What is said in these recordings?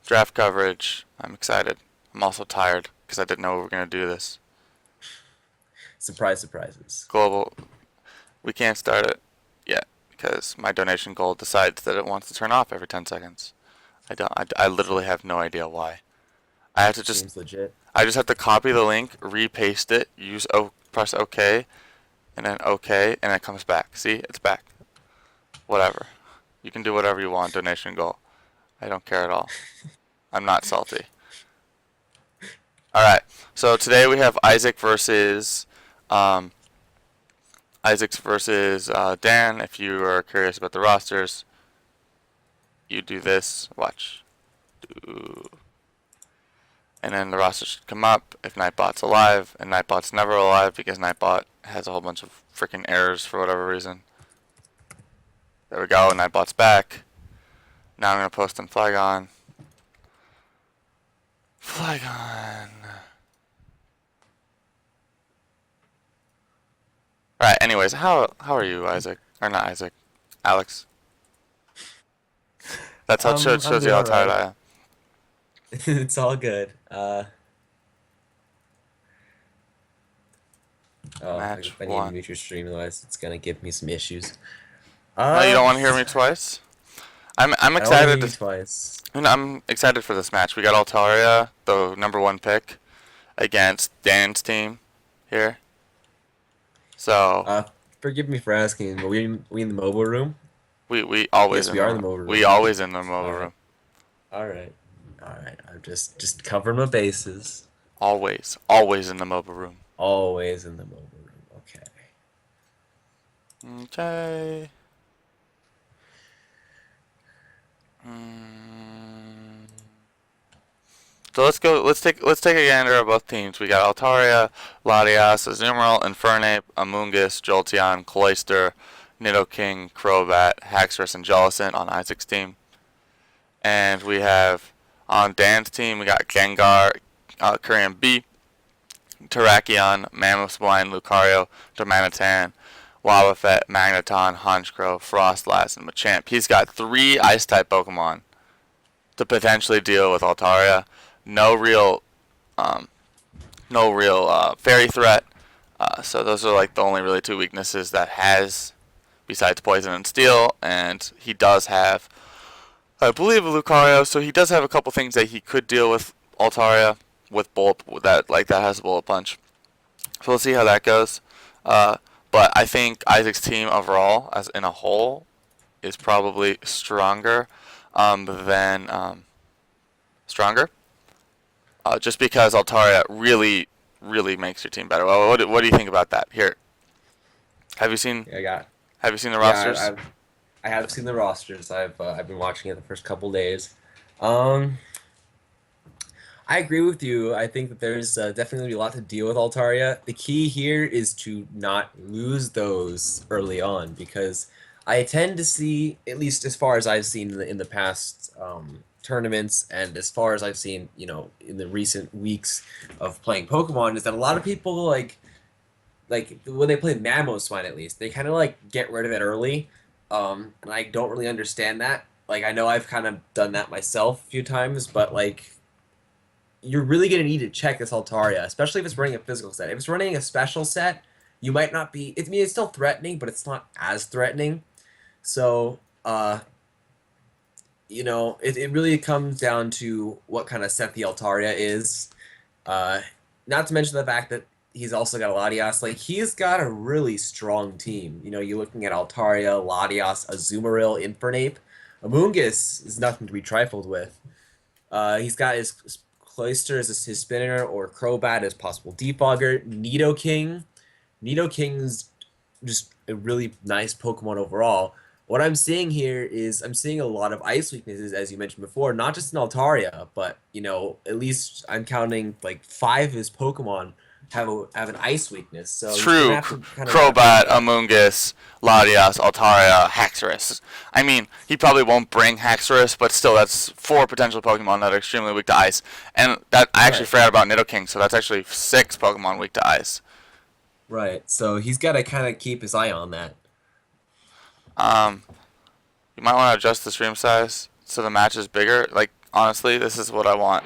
Draft coverage. I'm excited. I'm also tired because I didn't know we were going to do this. Surprise, surprises. Global. We can't start it yet because my donation goal decides that it wants to turn off every 10 seconds. I don't. I literally have no idea why. I have to just. Seems legit. I just have to copy the link, repaste it, press OK, and then OK, and it comes back. See, it's back. Whatever. You can do whatever you want. Donation goal. I don't care at all. I'm not salty. All right. So today we have um, Isaac's versus Dan. If you are curious about the rosters, you do this. Watch. And then the roster should come up if Nightbot's alive, and Nightbot's never alive because Nightbot has a whole bunch of freaking errors for whatever reason. There we go. Nightbot's back. Now I'm gonna post in Phlygone. Phlygone. Right. Anyways, how are you, Isaac? Or not Isaac? Alex. That's how it I'm shows you doing how all tired right. I am. It's all good. Oh, Match I need to one. mute your stream, otherwise it's gonna give me some issues. No, you Uh, don't want to hear me twice. I'm I don't want to hear excited you to. twice. I'm excited for this match. We got Altaria, the number 1 pick, against Dan's team here. So Uh, Forgive me for asking, but we in the mobile room? we always Yes, in we are in the the mobile we room. always in the mobile All right, room. all right, all right. I'm just covering my bases. Always in the mobile room. Always in the mobile room. Okay. Okay. Mm. So let's go. Let's take a gander at both teams. We got Altaria, Latias, Azumarill, Infernape, Amoonguss, Jolteon, Cloyster, Nidoking, Crobat, Haxorus, and Jellison on Isaac's team. And we have on Dan's team we got Gengar, Korean B, Terrakion, Mammothswine, Lucario, Darmanitan, Wobbuffet, Magneton, Honchkrow, Frostlass, and Machamp. He's got 3 Ice-type Pokemon to potentially deal with Altaria. No real, um, no real fairy threat. So those are like the only really 2 weaknesses that has, besides Poison and Steel. And he does have, I believe, a Lucario. So he does have a couple things that he could deal with Altaria with bullet that has a bullet punch. So we'll see how that goes. Uh, but I think Isaac's team overall, as in a whole, is probably than stronger. Just because Altaria really makes your team better. Well, what do you think about that? Here, have you seen Yeah, I got. have you seen the Yeah, rosters? I have seen the rosters. I've been watching it the first couple days. Um, I agree with you. I think that there's definitely a lot to deal with Altaria. The key here is to not lose those early on because I tend to see, at least as far as I've seen in the past tournaments and as far as I've seen, in the recent weeks of playing Pokemon, is that a lot of people like when they play Mamoswine at least, they kind of like get rid of it early. And I don't really understand that. Like I know I've kind of done that myself a few times, but like you're really going to need to check this Altaria, especially if it's running a physical set. If it's running a special set, you might not be. I mean, it's still threatening, but it's not as threatening. So, it really comes down to what kind of set the Altaria is. Uh, Not to mention the fact that he's also got a Latias. Like, he's got a really strong team. You're looking at Altaria, Latias, Azumarill, Infernape. Amoonguss is nothing to be trifled with. He's got his Cloyster as his spinner or Crobat as possible defogger. Nidoking. Nidoking's just a really nice Pokemon overall. What I'm seeing here is I'm seeing a lot of ice weaknesses, as you mentioned before, not just in Altaria, but at least I'm counting like 5 of his Pokemon have an ice weakness. So he's gonna True, have to kind of Crobat, navigate that. Amoonguss, Latias, Altaria, Haxorus. I mean, he probably won't bring Haxorus, but still, that's 4 potential Pokemon that are extremely weak to ice. And that I actually Right. forgot about Nidoking, so that's actually 6 Pokemon weak to ice. Right. So he's got to kind of keep his eye on that. Um, you might want to adjust the stream size so the match is bigger. Like Honestly, this is what I want.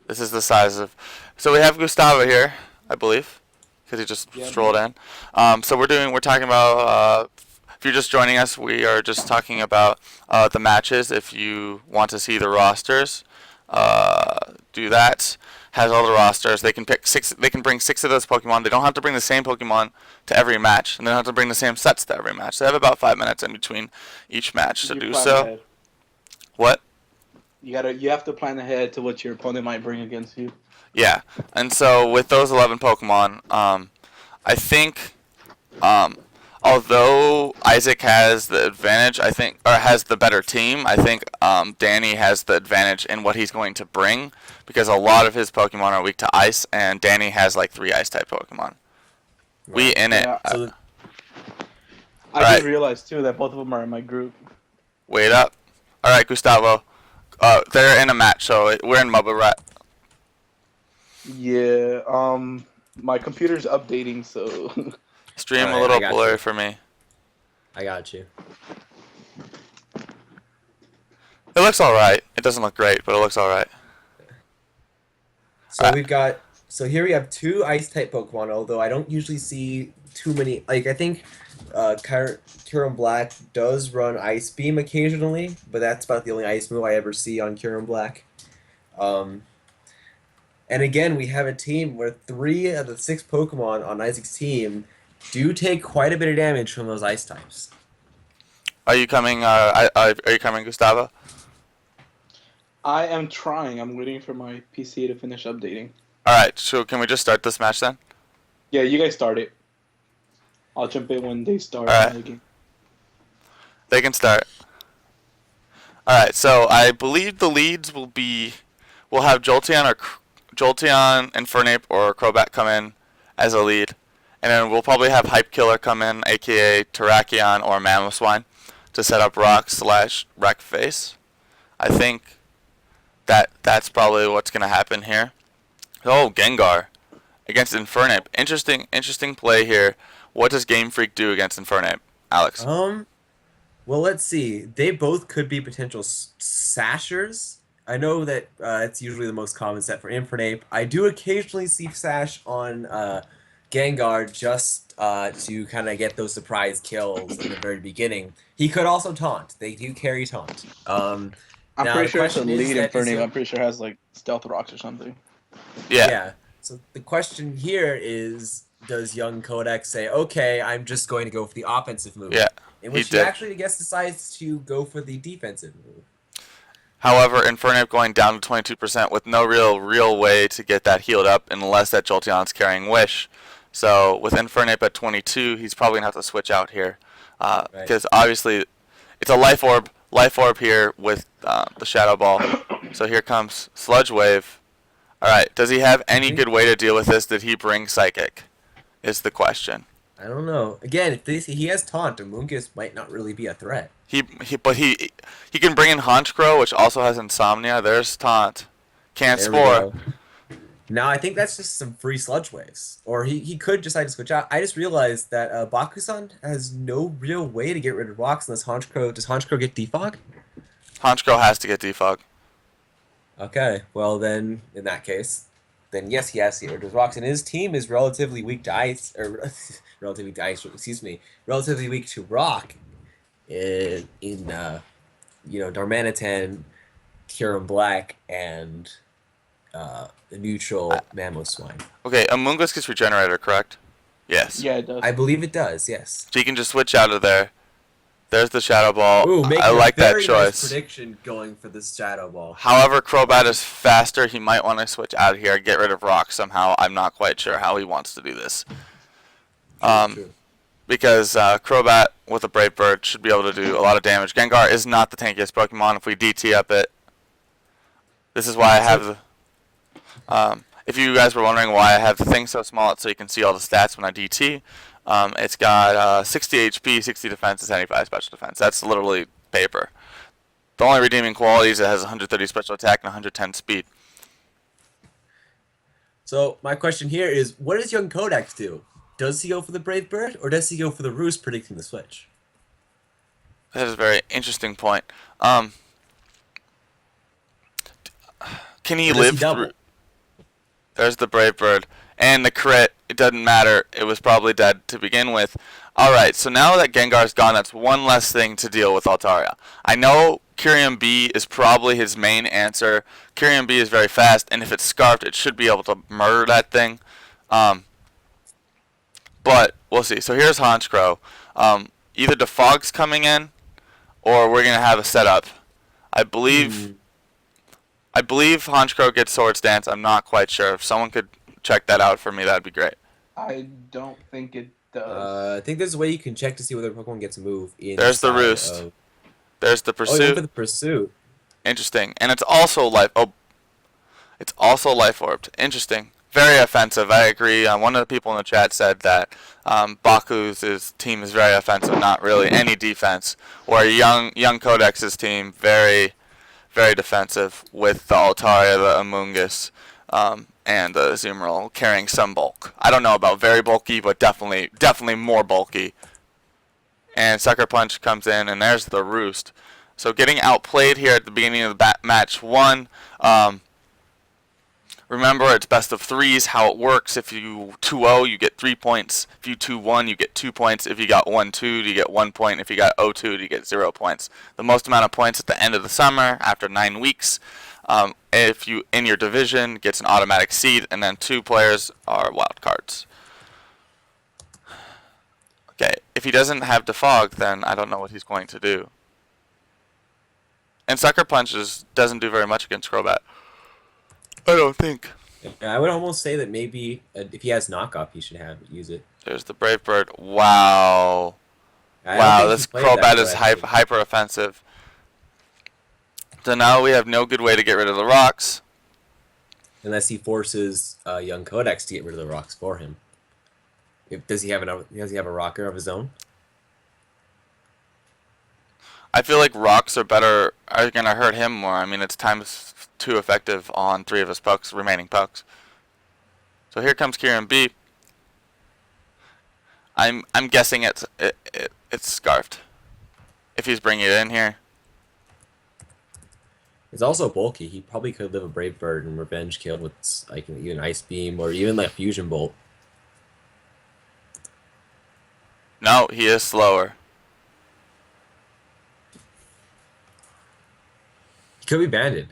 This is the size of. So we have Gustavo here, I believe, because he just Yeah, strolled man. in. So we're talking about. If you're just joining us, we are just talking about the matches. If you want to see the rosters, do that. Has all the rosters. They can pick six. They can bring six of those Pokemon. They don't have to bring the same Pokemon to every match, and they don't have to bring the same sets to every match. They have about 5 minutes in between each match to You do plan so. ahead. What? You have to plan ahead to what your opponent might bring against you. Yeah. And so with those 11 Pokemon, I think, um, although Isaac has the advantage, I think, or has the better team, I think Danny has the advantage in what he's going to bring because a lot of his Pokemon are weak to Ice, and Danny has like three Ice type Pokemon. We Right. in it. Yeah, So I All just right, realized too that both of them are in my group. wait up. All right, Gustavo. They're in a match, so we're in Mobile Rat. Yeah, my computer's updating, so all Stream a right, I little got blurry you. for me. I got you. It looks all right. It doesn't look great, but it looks all right. All So right. we've got so here we have two ice type Pokemon, although I don't usually see too many. Like I think Kyurem Black does run Ice Beam occasionally, but that's about the only ice move I ever see on Kyurem Black. Um, and again, we have a team where three of the six Pokemon on Isaac's team do take quite a bit of damage from those ice types. Are you coming? Are you coming, Gustavo? I am trying. I'm waiting for my PC to finish updating. All right. So can we just start this match then? Yeah, you guys start it. I'll jump in when they All start right. the game. They can start. All right. So I believe the leads will be. We'll have Jolteon, Infernape, or Crobat come in as a lead, and then we'll probably have Hype Killer come in, aka Terrakion or Mamoswine, to set up Rock slash Wreck Face. I think that's probably what's gonna happen here. Oh, Gengar against Infernape. Interesting play here. What does Game Freak do against Infernape, Alex? Um, Well, let's see. They both could be potential Sashers. I know that it's usually the most common set for Infernape. I do occasionally see Sash on Gengar just to kind of get those surprise kills in the very beginning. He could also taunt. They do carry taunt. I'm Now pretty the sure it's a question is lead in that is Fernie. your I'm pretty sure it has like stealth rocks or something. Yeah, yeah. So the question here is, does young Kodak say, okay, I'm just going to go for the offensive move? yeah, In he which he did. actually, I guess, decides to go for the defensive move. However, Infernape going down to 22% with no real way to get that healed up unless that Jolteon's carrying Wish. So with Infernape at 22, he's probably gonna have to switch out here Right. because obviously it's a life orb here with the Shadow Ball. So here comes Sludge Wave. All right, does he have I any think good way to deal with this? Did he bring Psychic? Is the question. I don't know. Again, if he has taunt, Amoonguss might not really be a threat. He can bring in Honchkrow, which also has Insomnia. There's Taunt. Can't There we Spore. go. Now I think that's just some free sludge waves, or he could decide to switch out. I just realized that Bakusan has no real way to get rid of rocks unless Honchkrow. Does Honchkrow get defog? Honchkrow has to get defog. Okay, well then in that case, then yes, he has to get rid of rocks, and his team is relatively weak to ice, or relatively weak to ice. Excuse me, relatively weak to rock. In Darmanitan, Kyurem Black, and the I, neutral Mamoswine. okay, Amoonguss gets Regenerator, correct? Yes. Yeah, it does. I believe it does. Yes. So he can just switch out of there. There's the Shadow Ball. Ooh, I making a like that very nice choice. prediction going for this Shadow Ball. However, Crobat is faster. He might want to switch out of here, get rid of Rock somehow. I'm not quite sure how he wants to do this. True, Um, true. because Crobat with a Brave Bird should be able to do a lot of damage. Gengar is not the tankiest Pokemon. If we DT up it, this is why I have the. If you guys were wondering why I have the thing so small, it's so you can see all the stats when I DT. It's got 60 HP, 60 defense, and 75 special defense. That's literally paper. The only redeeming quality is it has 130 special attack and 110 speed. So my question here is, what does young Codex do? Does he go for the Brave Bird, or does he go for the Roost predicting the switch? That is a very interesting point. Can he Or does he live double? through? There's the Brave Bird. And the crit, it doesn't matter. It was probably dead to begin with. Alright, so now that Gengar's gone, that's one less thing to deal with Altaria. I know Kyurem B is probably his main answer. Kyurem B is very fast, and if it's Scarfed, it should be able to murder that thing. But we'll see. So here's Honchkrow. Either Defog's coming in, or we're going to have a setup. I believe Honchkrow gets Swords Dance. I'm not quite sure. If someone could check that out for me, that'd be great. I don't think it does. I think there's a way you can check to see whether Pokemon gets a move There's the inside Roost. of. There's the Oh, you went for Pursuit. the pursuit. Interesting. And it's also life. Oh, it's also Life Orbed. Interesting. Very offensive. I agree. One of the people in the chat said that Baku's team is very offensive, not really any defense. Where young Codex's team very defensive with the Altaria, the Amoonguss, and the Azumarill carrying some bulk. I don't know about very bulky, but definitely more bulky. And Sucker Punch comes in, and there's the Roost. So getting outplayed here at the beginning of the match 1. Remember, it's best of 3s, how it works. If you 2-0, you get 3 points. If you 2-1, you get 2 points. If you got 1-2, you get 1 point. If you got 0-2, you get 0 points. The most amount of points at the end of the summer, after 9 weeks. If you, in your division, gets an automatic seed, and then 2 players are wild cards. Okay, if he doesn't have Defog, then I don't know what he's going to do. And Sucker Punch doesn't do very much against Crobat. I don't think. I would almost say that maybe if he has knockoff, he should use it. There's the Brave Bird. Wow. I don't Wow, think this he played that Crobat is correctly. hyper offensive. So now we have no good way to get rid of the rocks. Unless he forces young Codex to get rid of the rocks for him. Does he have a rocker of his own? I feel like rocks are gonna hurt him more. I mean, it's times 2 effective on 3 of his remaining pucks. So here comes Kyurem B. I'm guessing it's Scarfed. If he's bringing it in here. It's also bulky. He probably could live a Brave Bird and revenge kill with like even Ice Beam or even like Fusion Bolt. No, he is slower. He could be banded,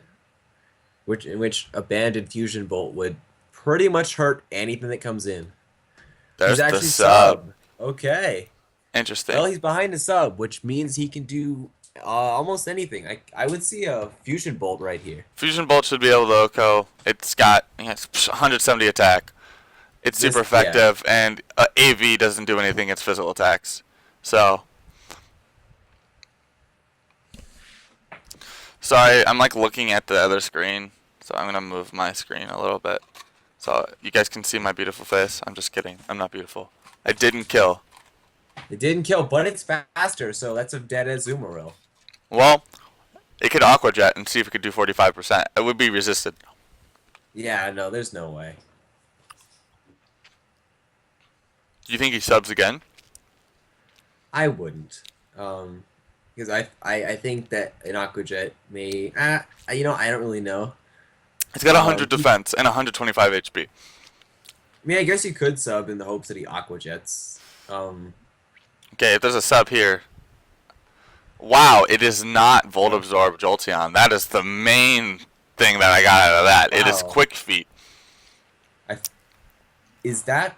in which a banded Fusion Bolt would pretty much hurt anything that comes in. There's He's the actually sub. Okay. Interesting. Well, he's behind the sub, which means he can do almost anything. I would see a Fusion Bolt right here. Fusion Bolt should be able to OHKO. It's got 170 attack. It's super effective, and AV doesn't do anything against physical attacks. So, sorry, I'm like looking at the other screen, so I'm gonna move my screen a little bit so you guys can see my beautiful face. I'm just kidding. I'm not beautiful. I didn't kill. It didn't kill, but it's faster, so that's a dead Azumarill. Well, it could Aqua Jet and see if it could do 45%. It would be resisted. Yeah, no, there's no way. Do you think he subs again? I wouldn't, because I think that an Aqua Jet may. I don't really know. It's got 100 defense and 125 HP. I mean, I guess you could sub in the hopes that he Aqua Jets. Okay, if there's a sub here. Wow, it is not Volt Absorb Jolteon. That is the main thing that I got out of that. Wow. It is Quick Feet. Is that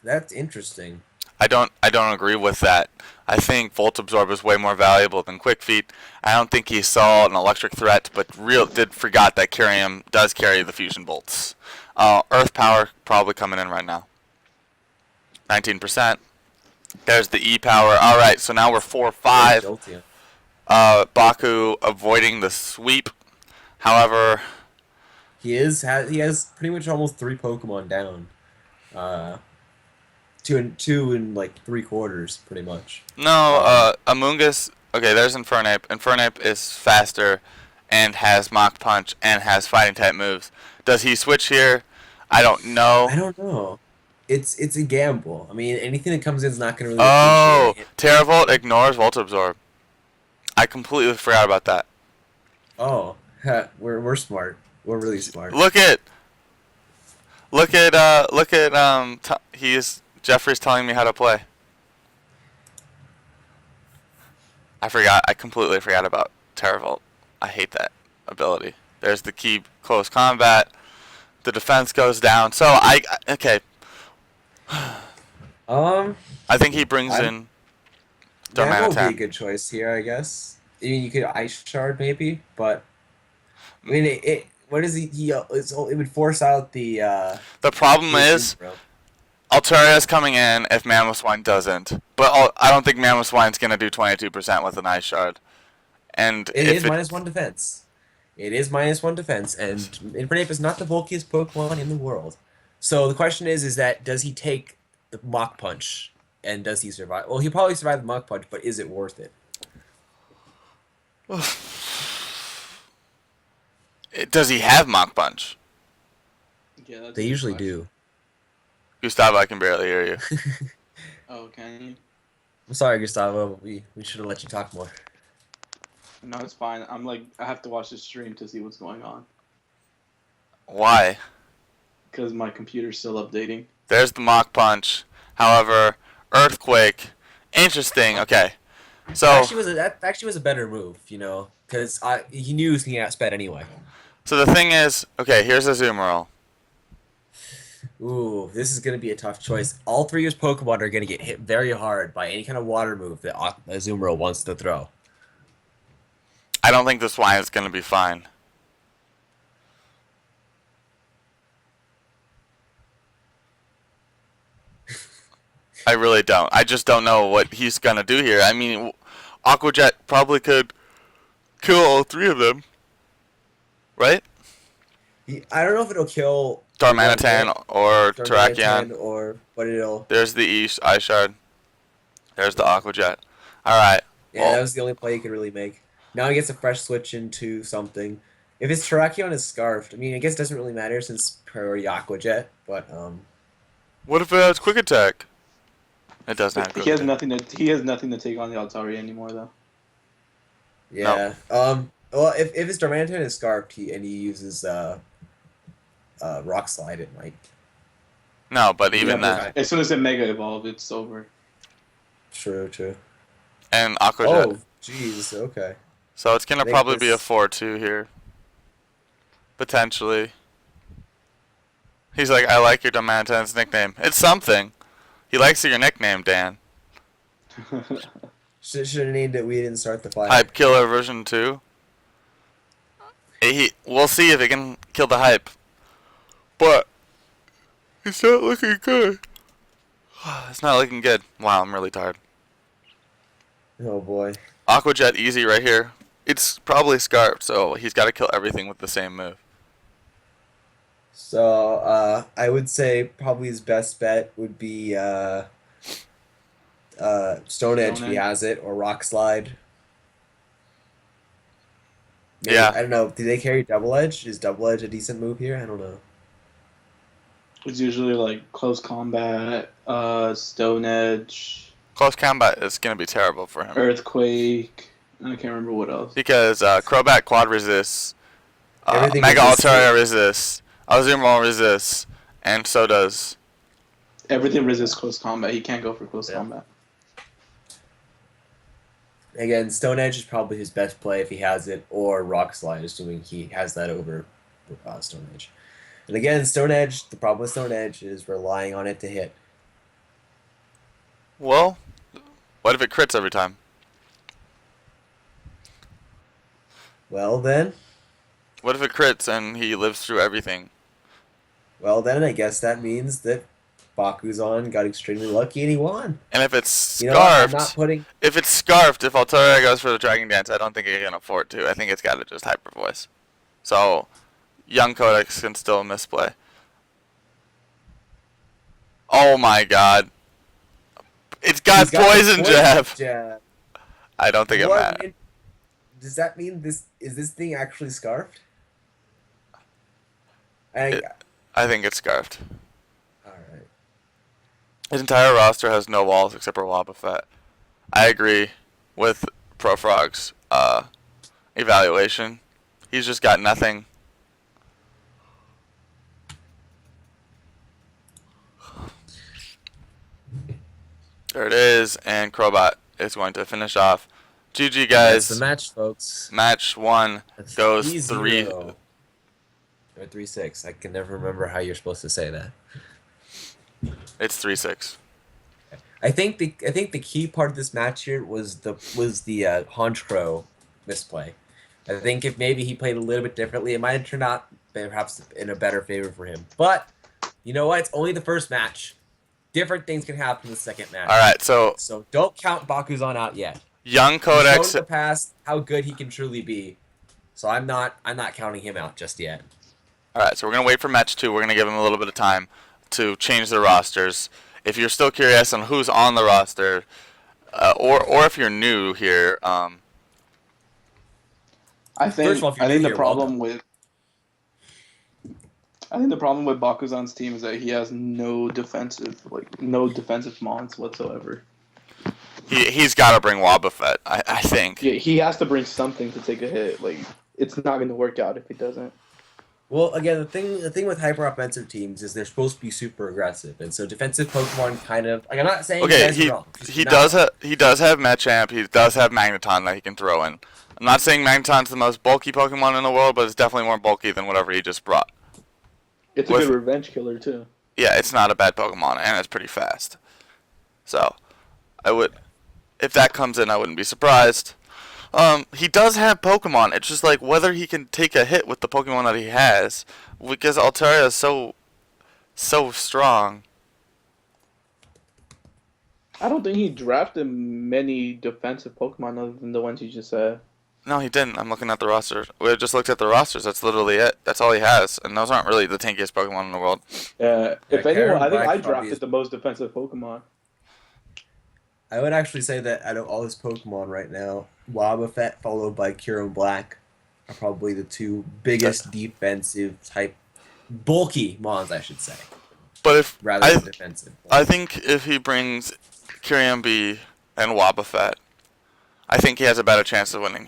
that's interesting. I don't agree with that. I think Volt Absorb is way more valuable than Quick Feet. I don't think he saw an electric threat, but forgot that Kyurem does carry the Fusion Bolts. Earth Power probably coming in right now. 19%. There's the E Power. All right, so now we're 4-5. Baku avoiding the sweep. However, he has pretty much almost 3 Pokemon down. Two and like 3/4, pretty much. No, Amoonguss. Okay, there's Infernape. Infernape is faster, and has Mach Punch, and has Fighting type moves. Does he switch here? I don't know. I don't know. It's a gamble. I mean, anything that comes in is not going to really. Oh, Terravolt ignores Volt Absorb. I completely forgot about that. Oh, We're smart. We're really smart. He's Jeffrey's telling me how to play. I forgot. I completely forgot about Terravolt. I hate that ability. There's the key close combat. The defense goes down. So okay. Um, I think he brings I'm in Mammo would be a Darmanitan. good choice here, I guess. I mean, you could Ice Shard maybe, but I mean, what is it would force out The problem the is Azumarill. Altaria's coming in if Mamoswine doesn't. But I don't think Mamoswine's gonna do 22% with an Ice Shard. And It if is it -1 defense. It is -1 defense, and Infernape is not the bulkiest Pokemon in the world. So the question is that does he take the Mach Punch, and does he survive? Well, he probably survived the Mach Punch, but is it worth it? does he have Mach Punch? Yeah, that's They a good usually question. do. Gustavo, I can barely hear you. Oh, can you? I'm sorry, Gustavo. We should have let you talk more. No, it's fine. I'm like, I have to watch the stream to see what's going on Why? because my computer's still updating. There's the Mach Punch. However, Earthquake. Interesting. Okay. So That actually was a better move, because he knew he was gonna get outsped anyway. the thing is, okay, here's a Azumarill. Ooh, this is gonna be a tough choice. All three of his Pokemon are gonna get hit very hard by any kind of water move that Azumarill wants to throw. I don't think this Swine is gonna be fine. I really don't. I just don't know what he's gonna do here. I mean, Aqua Jet probably could kill all three of them, right? I don't know if it'll kill Darmanitan or Darmanitan Terrakion. but it'll. There's the East Ice Shard. There's the Aqua Jet. All right. Yeah, Well, that was the only play he could really make. Now he gets a fresh switch into something. If his Terrakion is Scarfed, I mean, I guess it doesn't really matter since priority Aqua Jet, but what if it has Quick Attack? It doesn't have Quick He has Attack. nothing to take on the Altaria anymore though. yeah. Well, if his Darmanitan is Scarfed, and he uses Rock Slide, it might. No, but Yeah, even but that. as soon as it Mega Evolve, it's over. True. And Aqua Jet. Oh, jeez. Okay. So it's gonna I think probably be a this- 4-2 here. Potentially. He's like, I like your Darmanitan's nickname. It's something. He likes your nickname, Dan. Should have named it. We didn't start the fire. Hype Killer version 2. We'll see if it can kill the hype. But it's not looking good. It's not looking good. Wow, I'm really tired. Oh boy. Aqua Jet easy right here. It's probably Scarf, so he's got to kill everything with the same move. So I would say probably his best bet would be Stone Edge if he Edge. has it, or Rock Slide. Maybe, Yeah. I don't know. Do they carry Double Edge? Is Double Edge a decent move here? I don't know. It's usually like close combat, Stone Edge, Close combat is going to be terrible for him. Earthquake. I can't remember what else. Because Crobat Quad resists, Everything Mega resists Altaria resists, Azumarill resists, and so does. Everything resists close combat. He can't go for close Yeah. combat. Again, Stone Edge is probably his best play if he has it, or Rock Slide, assuming he has that over Stone Edge. And again, Stone Edge, the problem with Stone Edge is relying on it to hit. Well, what if it crits every time? Well then, What if it crits and he lives through everything? I guess that means that Bakuzan got extremely lucky and he won. And if it's You know what? I'm scarfed, not putting. if it's scarfed, if Altaria goes for the Dragon Dance, I don't think it can afford to. I think it's got to just Hyper Voice. So, young Codex can still misplay. Oh my god. It's got He's got the Poison Jab. Jab. I don't think it What matters. in- Does that mean this thing actually scarfed? I think it's scarfed. All right. His entire roster has no walls except for Wobbuffet. I agree with ProFrog's evaluation. He's just got nothing. There it is, and Crowbot is going to finish off. GG, That's the guys. match, folks. Match 1 That's goes 3. 3-0. Or 3-6. I can never remember how you're supposed to say that. It's 3-6. I think the key part of this match here was the Honchkrow misplay. I think if maybe he played a little bit differently, it might have turned out perhaps in a better favor for him. But you know what? It's only the first match. Different things can happen in the second match. All right, so Don't count Bakuzan out yet. Young He's shown in Codex. the past how good he can truly be. So I'm not counting him out just yet. All right, so we're gonna wait for match 2. We're gonna give him a little bit of time to change the rosters. If you're still curious on who's on the roster, or if you're new here, I First think of all, if you're I think new the here, problem with Bakuzan's team is that he has no defensive mons whatsoever. he's got to bring Wobbuffet. I think. Yeah, he has to bring something to take a hit. Like, it's not going to work out if he doesn't. Well, again, the thing with hyper offensive teams is they're supposed to be super aggressive, and so defensive Pokemon kind of like I'm not saying you Okay, guys are wrong. he does have Machamp. He does have Magneton that he can throw in. I'm not saying Magneton's the most bulky Pokemon in the world, but it's definitely more bulky than whatever he just brought. It's a good revenge killer too. Yeah, it's not a bad Pokemon, and it's pretty fast. So, if that comes in, I wouldn't be surprised. He does have Pokemon. It's just like whether he can take a hit with the Pokemon that he has, because Altaria is so strong. I don't think he drafted many defensive Pokemon other than the ones you just said. No, he didn't. I'm looking at the roster. We just looked at the rosters. That's literally it. That's all he has, and those aren't really the tankiest Pokemon in the world. If anyone, I think I Black probably drafted is- the most defensive Pokemon. I would actually say that out of all his Pokemon right now, Wobbuffet followed by Kyurem Black are probably the two biggest defensive type, bulky mons, I should say, But if rather than defensive. I think if he brings Kyurem B and Wobbuffet, I think he has a better chance of winning.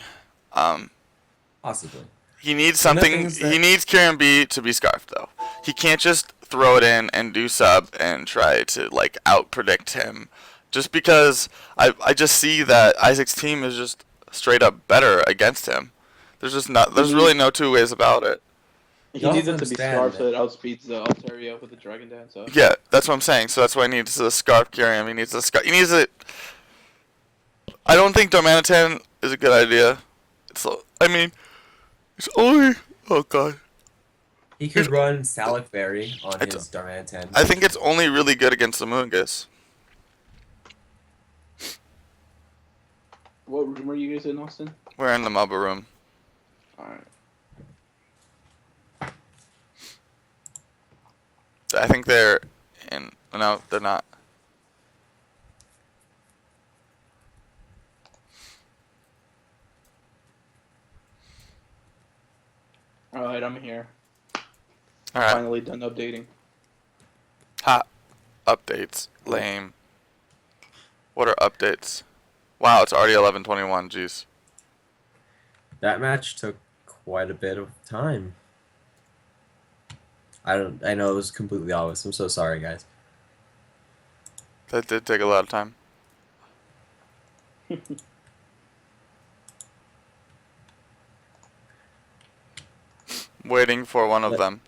Possibly. He needs And the something. thing is that- He needs Kyurem B to be scarfed though. He can't just throw it in and do sub and try to like out predict him. Just because I just see that Isaac's team is just straight up better against him. There's really no two ways about it. He You needs also it to be understand scarfed so that- it outspeeds the Altaria with the Dragon Dance. So. Yeah, that's what I'm saying. So that's why he needs to scarf Kyurem. He needs to scarf. He needs it. I don't think Darmanitan is a good idea. It's only. Oh god. He could run Salic Berry on I his Darmanitan. I think it's only really good against the Moongus. What room are you guys in, Austin? We're in the Mubba room. Alright. I think they're in. No, they're not. Alright, I'm here. All right. Finally done updating. Ha. Updates. Lame. What are updates? Wow, it's already 11:21. Jeez. That match took quite a bit of time. I know it was completely obvious. I'm so sorry, guys. That did take a lot of time. Waiting for one of Let- them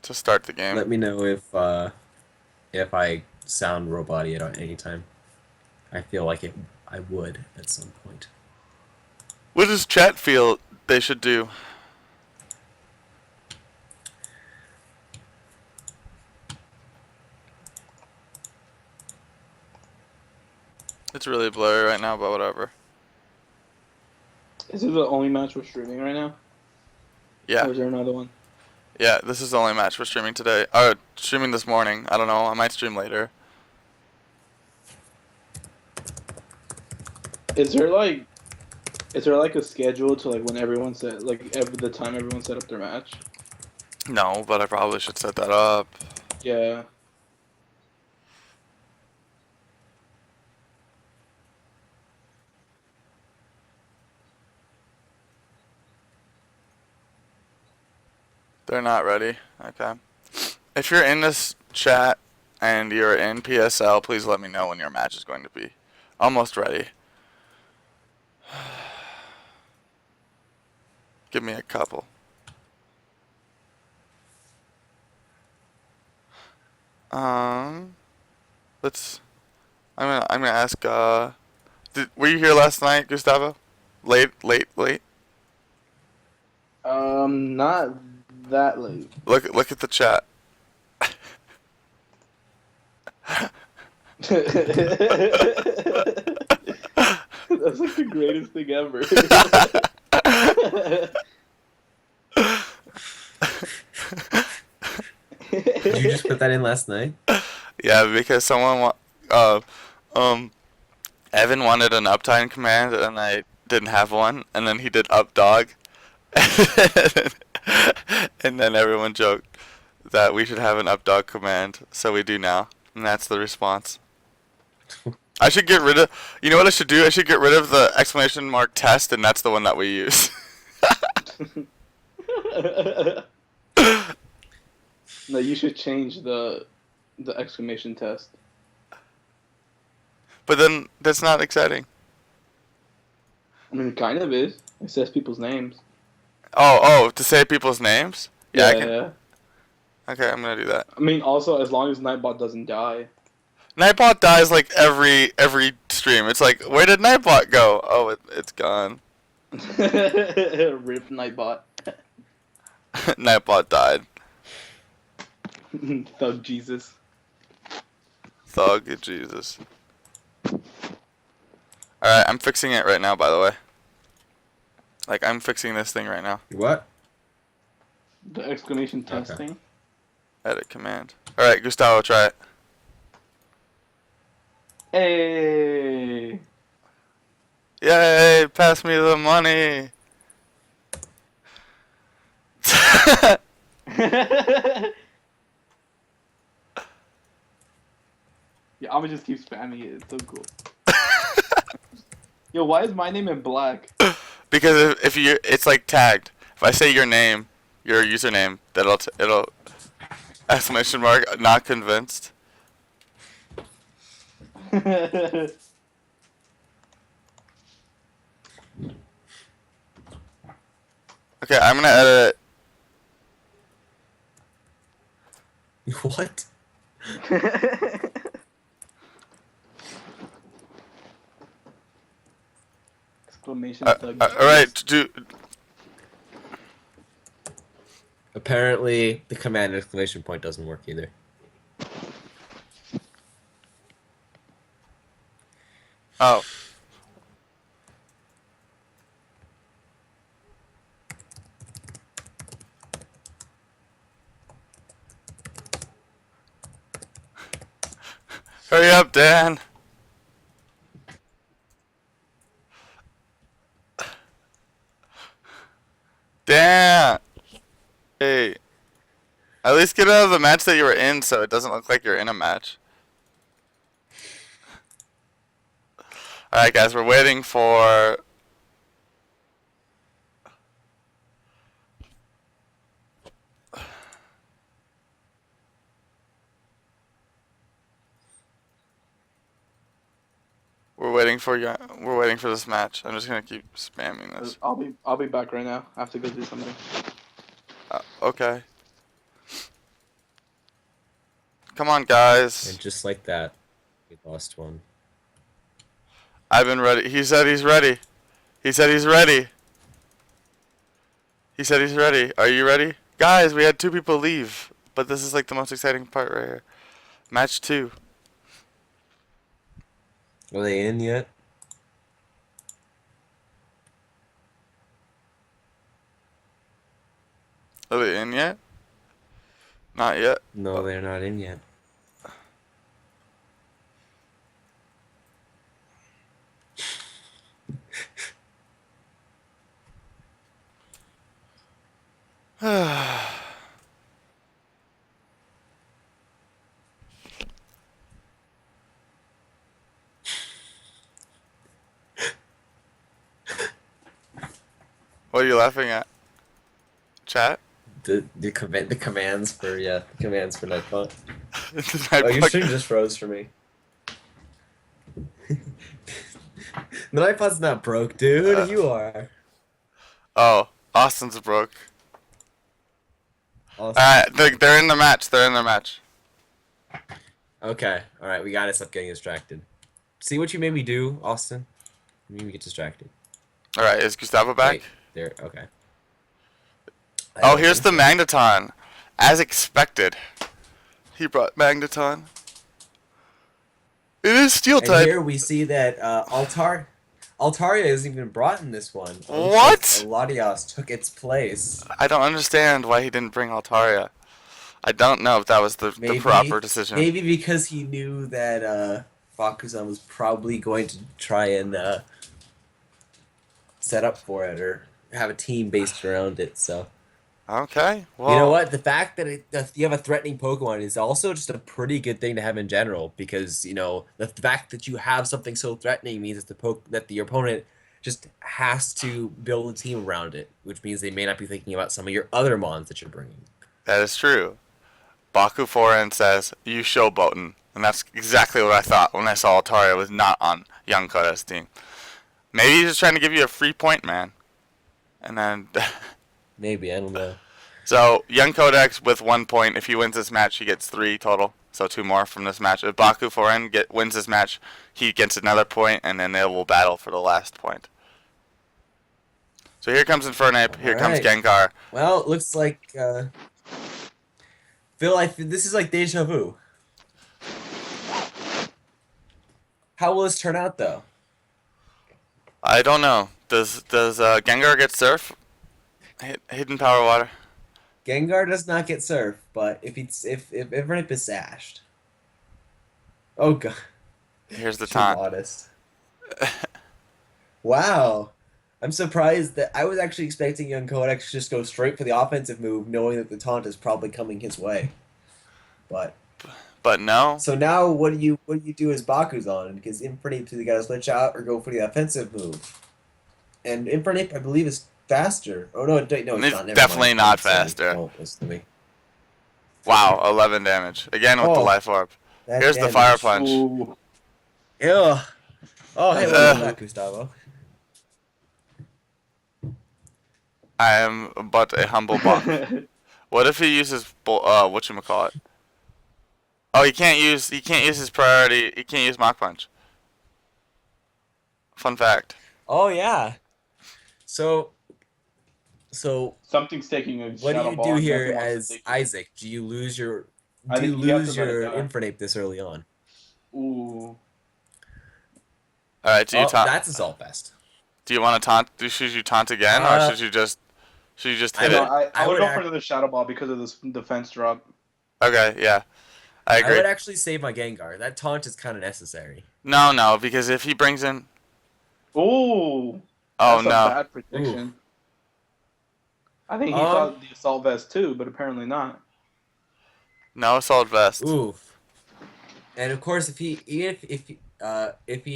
to start the game. Let me know if I sound robot-y at any time. I feel like I would at some point. What does chat feel they should do? It's really blurry right now, but whatever. Is it the only match we're streaming right now? Yeah, Or is there another one? yeah. This is the only match we're streaming today. Streaming this morning. I don't know. I might stream later. Is there like a schedule to like when everyone set the time everyone set up their match? No, but I probably should set that up. Yeah. They're not ready. Okay. If you're in this chat and you're in PSL, please let me know when your match is going to be almost ready. Give me a couple. Let's. I'm gonna ask. Were you here last night, Gustavo? Late. Not that late. Look at the chat. That's like the greatest thing ever. Did you just put that in last night? Yeah, because uh, um, Evan wanted an uptime command and I didn't have one, and then he did up dog, and then everyone joked that we should have an up dog command, so we do now, and that's the response. I should get rid of. You know what I should do? I should get rid of the exclamation mark test, and that's the one that we use. No, you should change the exclamation test. But then that's not exciting. I mean, it kind of is. It says people's names. Oh, to say people's names? Yeah, I can. Yeah. Okay, I'm gonna do that. I mean, also as long as Nightbot doesn't die. Nightbot dies like every stream. It's like, where did Nightbot go? Oh, it's gone. Rip Nightbot. Nightbot died. Thug Jesus. Thug Jesus. Alright, I'm fixing it right now, by the way. Like, I'm fixing this thing right now. What? The exclamation test Okay. thing. Edit command. Alright, Gustavo, try it. Hey. Yay, pass me the money. Yeah, I'm gonna just keep spamming it. It's so cool. Yo, why is my name in black? Because if you, it's like tagged. If I say your name, your username, it'll exclamation mark, not convinced. Okay, I'm gonna edit it. What? Exclamation thug. Alright, Apparently, the command exclamation point doesn't work either. oh. Hurry up, Dan. Dan. Hey. At least get out of the match that you were in so it doesn't look like you're in a match. Alright guys, we're waiting for... We're waiting for this match. I'm just gonna keep spamming this. I'll be back right now. I have to go do something. Okay. Come on, guys. And just like that, we lost one. I've been ready. He said he's ready. He said he's ready. He said he's ready. Are you ready? Guys, we had 2 people leave. But this is like the most exciting part right here. Match 2. Are they in yet? Are they in yet? Not yet. No, they're not in yet. What are you laughing at? Chat? the commands for Nightbot. I Oh, your put- stream just froze for me. The Nightbot's not broke, dude. You are. oh, Austin's broke. Awesome. Alright, they're in the match. They're in the match. Okay, all right. We gotta stop getting distracted. See what you made me do, Austin? You made me get distracted. Alright, is Gustavo back? Wait, there. Okay. I Oh, don't here's the think so. Magneton. As expected. He brought Magneton. It is Steel And type. here we see that Altaria isn't even brought in this one. What? Latios took its place. I don't understand why he didn't bring Altaria. I don't know if that was the proper decision. Maybe because he knew that Bakuzan was probably going to try and set up for it or have a team based around it. So Okay, well, you know what? The fact that you have a threatening Pokemon is also just a pretty good thing to have in general because you know the fact that you have something so threatening means that your opponent just has to build a team around it, which means they may not be thinking about some of your other mons that you're bringing. that is true. Baku Foreign says, you showboating. And that's exactly what I thought when I saw Altaria was not on Young Koda's team. Maybe he's just trying to give you a free point, man. And then... Maybe, I don't know. So, Young Codex with 1 point. If he wins this match, he gets 3 total. So 2 more from this match. If Baku Foreign wins this match, he gets another point, and then they will battle for the last point. So here comes Infernape. Here comes Alright. Gengar. Well, it looks like Phil. This is like deja vu. How will this turn out, though? I don't know. Does Gengar get Surf? Hidden Power Water? Gengar does not get Surf, but if Evernipp is sashed. Oh god. Here's the She's taunt. honest. Wow. I'm surprised that I was actually expecting young Codex to just go straight for the offensive move, knowing that the taunt is probably coming his way. But But no. so now what do you do as Bakuzan? Because Infernape either gotta switch out or go for the offensive move. And Infernape, I believe, is faster. Oh no, no, it's It's not. Never definitely mind. not It's, faster. Oh, listen to me. Wow, 11 damage. Again with the Oh, Life Orb. that Here's the damage. Fire Punch. Ooh. Ew. Oh, hey, welcome back, Gustavo. I am but a humble bot. What if he uses whatchamacallit? Oh, he can't use his priority. He can't use Mach Punch. Fun fact. Oh yeah. So Something's taking a what do shadow you ball do and here nothing wants to as take it. Isaac? Do you lose your I do you think you have lose to let it your die. Infernape this early on? Ooh. All right, do you Oh, taunt? that's Assault Vest. Do you want to taunt? Should you taunt again, or Uh, should you just I hit No, it? would- I would would go act- for another shadow ball because of this defense drop. Okay, yeah, I I agree. would actually save my Gengar. That taunt is kind of necessary. No, because if he brings in, Ooh. oh That's a no, bad prediction. I think he Um, thought the assault vest too, but apparently not. no Assault Vest. Oof. And of course, if he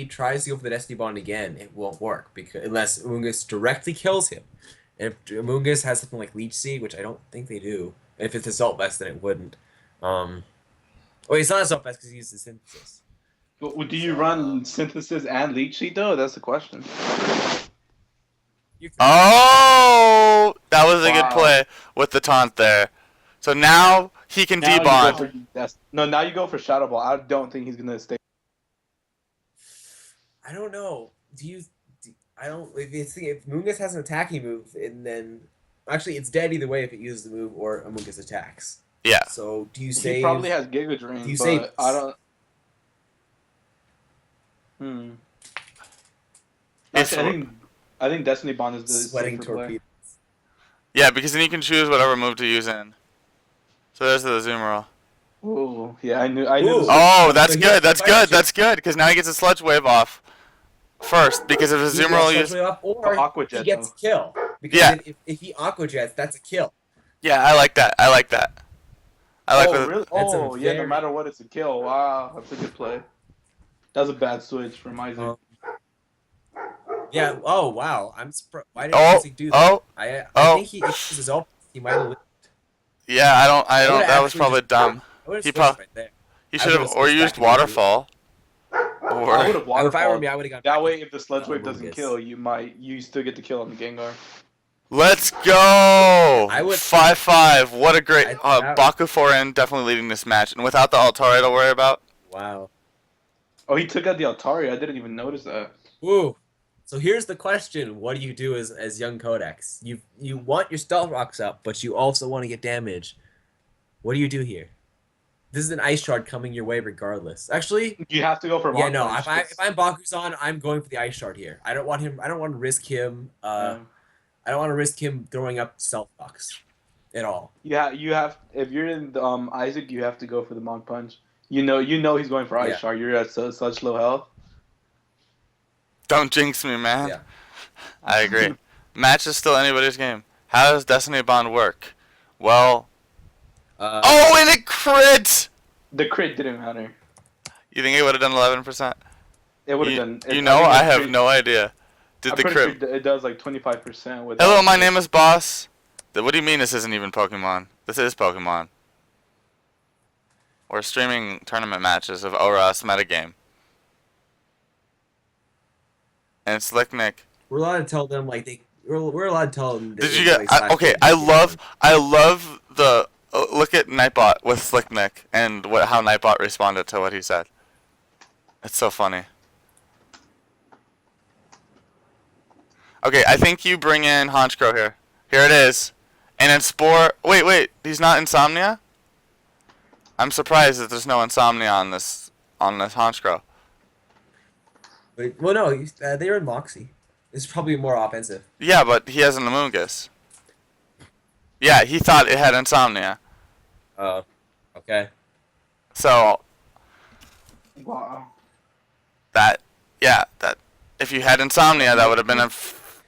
tries to go for the Destiny Bond again, it won't work because unless Mungus directly kills him. And if Mungus has something like Leech Seed, which I don't think they do, and if it's Assault Vest, then it wouldn't. Well, it's not Assault Vest because he uses Synthesis. But do you run synthesis and leech seed though? That's the question. You could- Oh, that was a good Wow. play with the taunt there. So now he can Now you debond. go for now you go for shadow ball. I don't think he's gonna stay. I don't know. I don't. If Mungus has an attacking move, and then actually it's dead either way if it uses the move or a Mungus attacks. Yeah. So do you He save? probably has Giga Drain, Do you but save- I don't. Actually, I think Destiny Bond is the Sweating safer play. torpedo. Yeah, because then you can choose whatever move to use in. So there's the Azumarill. Ooh, yeah, I knew. Ooh. Oh, that's So good. here's That's the good. fight That's good. Because now he gets a Sludge Wave off first. Because if He Azumarill gets uses, Sludge Wave off, or Aqua he Jet, gets though. a kill. Because Yeah. if he Aqua Jets, that's a kill. yeah, I like that. I like that. I like Oh, the, really? That's a Oh, yeah. No very- matter what, it's a kill. Wow, that's a good play. That was a bad switch from Isaac. Um, Yeah. Oh wow. I'm surprised. Why did Oh, Isaac do that? oh, I oh. think he if he uses all. He might have lived. Yeah, I don't. would've That was actually probably just- dumb. I would have He switched probably right there. he I should have would've or switched used back into waterfall. I Or would have If I were waterfalled. me, I would have gone That back way, if the sludge into, wave doesn't Mungus. kill, you still get to kill on the Gengar. let's go. I would- 5-5. What a great that- Baku Foreign definitely leading this match, and without the Altaria to worry about. Wow. Oh, he took out the Altaria. I didn't even notice that. Woo. So here's the question: what do you do as young Codex? You want your stealth rocks up, but you also want to get damage. What do you do here? This is an ice shard coming your way regardless. Actually, You have to go for yeah, Mach no. Punch. If I'm Bakuzan, I'm going for the ice shard here. I don't want him. I don't want to risk him. I don't want to risk him throwing up stealth rocks at all. You have if you're in Isaac, you have to go for the Mach Punch. You know he's going for Ice Yeah. Shard. You're at such low health. Don't jinx me, man. Yeah. I agree. Match is still anybody's game. How does Destiny Bond work? Well, oh, and it crit! The crit didn't matter. You think it would have done 11%? It would have done. You know, I have no idea. Did I'm the pretty crit? sure it does like 25% with. Hello, my name is Boss. What do you mean this isn't even Pokemon? This is Pokemon. We're streaming tournament matches of ORAS metagame. And Slicknick. We're allowed to tell them like they. We're allowed to tell them. Did you get? Okay, I love the look at Nightbot with Slicknick and how Nightbot responded to what he said. It's so funny. Okay, I think you bring in Honchkrow here. Here it is. And then Spore. Wait, he's not Insomnia? I'm surprised that there's no Insomnia on this Honchkrow. Well, no, they were in Moxie. It's probably more offensive. Yeah, but he has an Amoonguss. Yeah, he thought it had Insomnia. Oh, okay. So Wow. that if you had Insomnia, that would have been a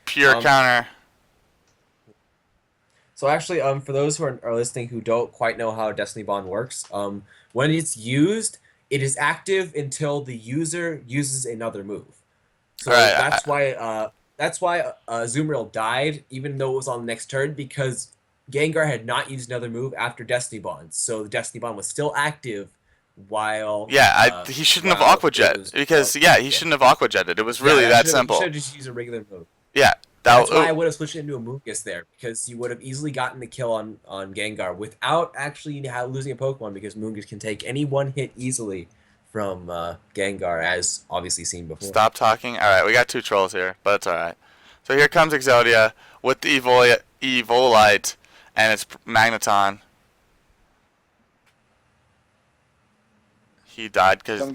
pure counter. So actually, for those who are listening who don't quite know how Destiny Bond works, when it's used, it is active until the user uses another move. So Right, that's why Azumarill died, even though it was on the next turn, because Gengar had not used another move after Destiny Bond. So the Destiny Bond was still active while. Yeah, he shouldn't have while Aqua it Jet was- because he shouldn't have Aqua Jetted. It was really Yeah, that he simple. should have just used a regular move. Yeah, That's why I would have switched it into a Mungus there, because you would have easily gotten the kill on Gengar without actually losing a Pokemon, because Mungus can take any one hit easily from Gengar, as obviously seen before. Stop talking. All right, we got two trolls here, but it's all right. So here comes Exodia with the Evolite and its Magneton. He died because So I'm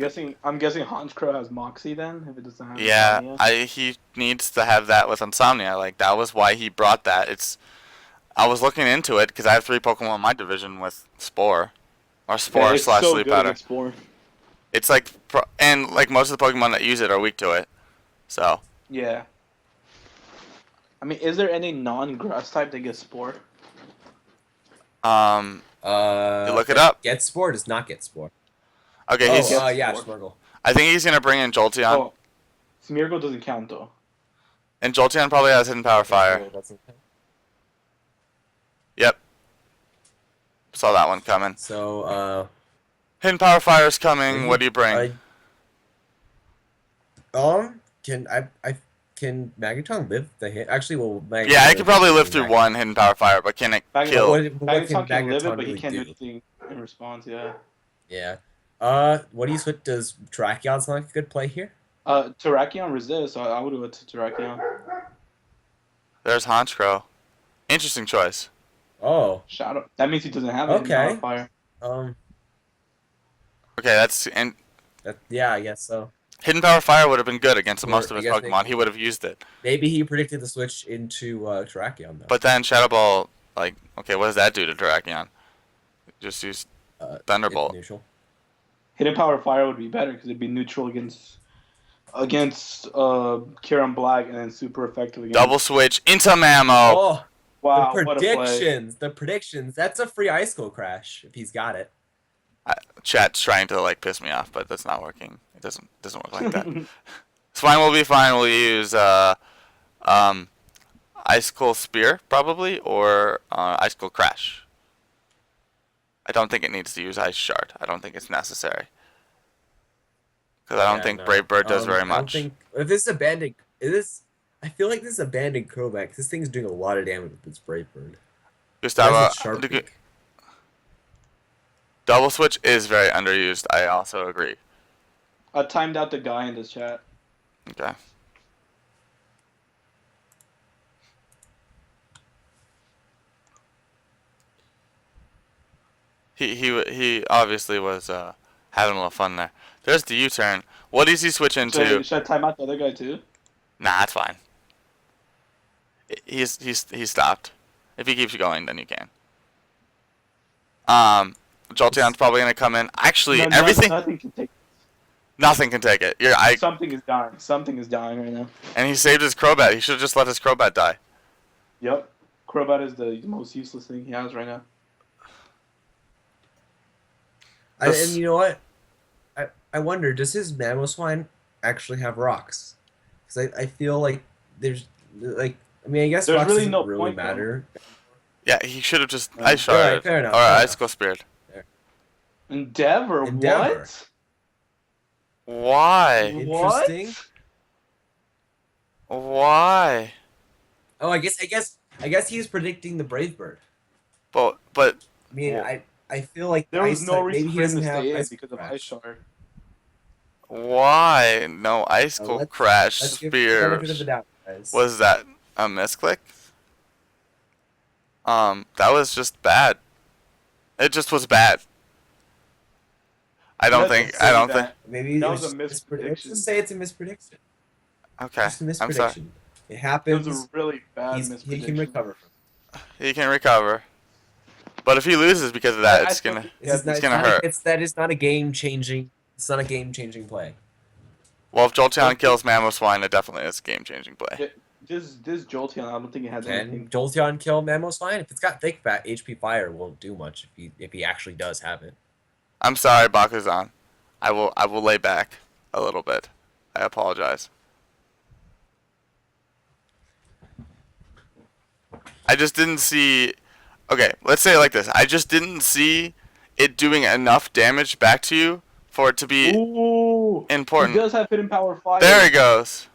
guessing Honchkrow has Moxie then, if it doesn't have. yeah, Insomnia. he needs to have that with Insomnia. Like that was why he brought that. I was looking into it because I have 3 Pokemon in my division with Spore, or Spore it's slash so Sleep good Powder. against Spore. It's like and like most of the Pokemon that use it are weak to it. So Yeah. I mean, is there any non-grass type that gets Spore? look it up. Get Spore does not get Spore. Okay, Oh, he's. yeah, Spore. Smirgle. I think he's gonna bring in Jolteon, Oh, Smeargle doesn't count though. and Jolteon probably has Hidden Power Fire. Yep. Saw that one coming. So, Hidden Power Fire is coming. What do you bring? Can Magneton live the hit? Actually, well, Magneton Yeah, it could probably live through one Hidden Power Fire, but can it kill? What Magneton can live it, but he really can't do do? anything in response. Yeah. Yeah. What do you switch? Does Terrakion sound like a good play here? Terrakion resists, so I would go to Terrakion. There's Honchkrow. Interesting choice. Oh. Shadow. That means he doesn't have it. Okay. Fire. Okay, and Yeah, I guess so. Hidden Power Fire would have been good against most of I his guess Pokemon. He would have used it. Maybe he predicted the switch into Terrakion though. But then Shadow Ball, like, okay, what does that do to Terrakion? Just use Thunderbolt. Neutral. Hidden Power Fire would be better because it'd be neutral against Kieran Black and then super effective against. Double switch into Mammo. Oh, Wow, the what a play. predictions! The predictions. That's a free Ice Skull Crash if he's got it. Chat's trying to like piss me off, but that's not working. It doesn't work like that. Swine will be fine. We'll use Icicle Spear probably or Icicle Crash. I don't think it needs to use Ice Shard. I don't think it's necessary. Because I don't think no. Brave Bird does very I don't much. think if this is abandoned, I feel like this is abandoned Crobat. This thing's doing a lot of damage with its Brave Bird. Gustavo, That's its Sharp Beak. Double Switch is very underused. I also agree. I timed out the guy in this chat. Okay. He obviously was having a little fun there. There's the U-turn. What does he switch into? Should I time out the other guy too? Nah, it's fine. He's stopped. If he keeps going, then you can. Jolteon's probably gonna come in. Actually, No, everything. Nothing can take. Nothing can take it. Something is dying. Something is dying right now. And he saved his Crobat. He should have just let his Crobat die. Yep. Crobat is the most useless thing he has right now. And you know what? I wonder, does his Mamoswine actually have rocks? Because I feel like there's like I mean I guess There's rocks really doesn't no really point, matter. Yeah, he should have just Alright, Ice Sharded. fair enough, Or fair Ice Cold Spirit. Endeavor. Endeavor. What? Why? Interesting. Why? Oh, I guess he's predicting the Brave Bird. But I mean, Well, I feel like There was Ice no type- reason maybe he for him to doesn't have stay in Ice because of Crash. Ice Shard. why? No Ice Cold Let's- Crash Let's give the benefit of the Spear. doubt, guys. Was that a misclick? That was just bad. It just was bad. I don't Let's think. say I don't that. think. Maybe That it was a Let's misprediction. just say it's a misprediction. Okay. Just a I'm sorry. misprediction. It It happens. was a really bad He misprediction. can recover from. He can recover. But if he loses because of that, I it's still gonna. think- This is Yeah, not, it's gonna not a- hurt. that is not a game changing. It's not a game changing play. Well, if Jolteon kills Mamoswine, it definitely is a game-changing play. This Jolteon, I don't think it has Can anything. Jolteon kill Mamoswine? If it's got thick fat, HP Fire won't do much if he actually does have it. I'm sorry, Bakuzan. I will lay back a little bit. I apologize. I just didn't see. Okay, let's say it like this. I just didn't see it doing enough damage back to you for it to be Ooh, important. He does have hidden power fire. There he goes.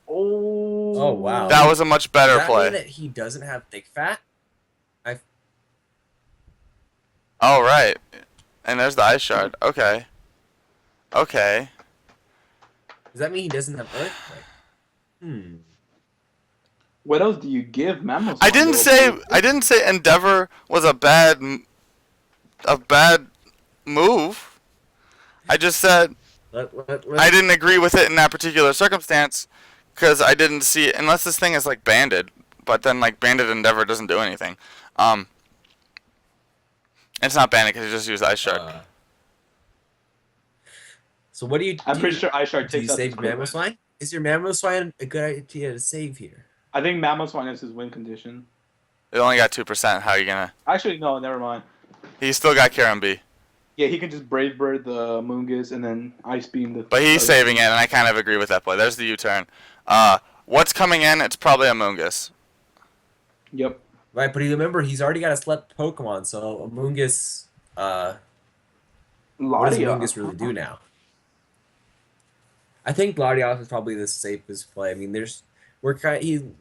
Oh. Oh, wow. That was a much better Does that play. mean that he doesn't have thick fat? Oh, right. And there's the Ice Shard. Okay. Okay. Does that mean he doesn't have Earthquake? What else do you give Mamoswine? I didn't say Endeavor was a bad move. I just said I didn't agree with it in that particular circumstance because I didn't see it unless this thing is like banded, but then like banded Endeavor doesn't do anything. It's not banded because you just use Ice Shard. So what do you? I'm pretty sure Ice Shard Do you takes out save this Crobat. Mamoswine? Is your Mamoswine a good idea to save here? I think Mamoswine is his win condition. It only got 2%. How are you gonna? Actually, no, never mind. He's still got Karen B, Yeah, he can just Brave Bird the Moongus and then Ice Beam the. but he's saving it, and I kind of agree with that play. There's the U-turn. What's coming in? It's probably a Moongus. Yep. Right, but remember he's already got a slept Pokemon, so Amoongus. What does Latios. Amoongus really do now? I think Latios is probably the safest play. I mean,